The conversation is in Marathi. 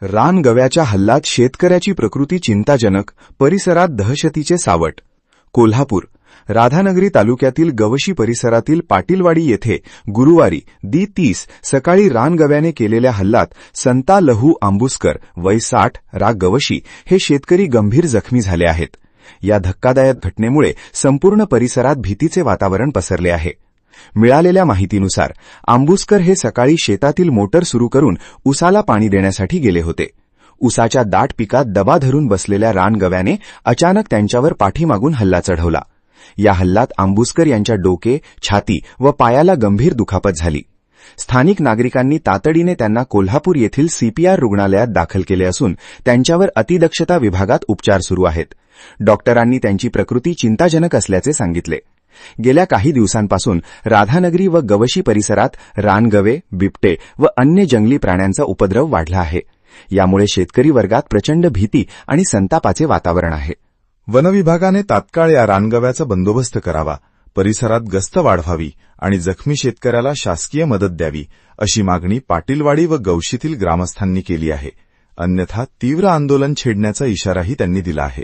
रानगव्याच्या हल्ल्यात शेतकऱ्याची प्रकृती चिंताजनक, परिसरात दहशतीचे सावट. कोल्हापूर राधानगरी तालुक्यातील गवशी परिसरातील पाटीलवाडी येथे गुरुवारी दि. सकाळी रानगव्याने केलेल्या हल्ल्यात संता लहू आंबुसकर वय 60 रा गवशी हे शेतकरी गंभीर जखमी झाले आहेत. या धक्कादायक घटनेमुळे संपूर्ण परिसरात भीतीचे वातावरण पसरले आहे. मिळालेल्या माहितीनुसार आंबुसकर हे सकाळी शेतातील मोटर सुरू करून उसाला पाणी देण्यासाठी गेले होते. उसाच्या दाट पिकात दबा धरून बसलेल्या रानगव्याने अचानक त्यांच्यावर पाठीमागून हल्ला चढवला. या हल्ल्यात आंबुसकर यांच्या डोके, छाती व पायाला गंभीर दुखापत झाली. स्थानिक नागरिकांनी तातडीने त्यांना कोल्हापूर येथील सीपीआर रुग्णालयात दाखल केले असून त्यांच्यावर अतिदक्षता विभागात उपचार सुरू आहेत. डॉक्टरांनी त्यांची प्रकृती चिंताजनक असल्याचे सांगितले. गेल्या काही दिवसांपासून राधानगरी व गवशी परिसरात रानगवे, बिबटे व अन्य जंगली प्राण्यांचा उपद्रव वाढला आहे. यामुळे शेतकरी वर्गात प्रचंड भीती आणि संतापाचे वातावरण आहे. वनविभागाने तात्काळ या रानगव्याचा बंदोबस्त करावा, परिसरात गस्त वाढवावी आणि जखमी शेतकऱ्याला शासकीय मदत द्यावी, अशी मागणी पाटीलवाडी व गवशीतील ग्रामस्थांनी केली आहे. अन्यथा तीव्र आंदोलन छेडण्याचा इशाराही त्यांनी दिला आहे.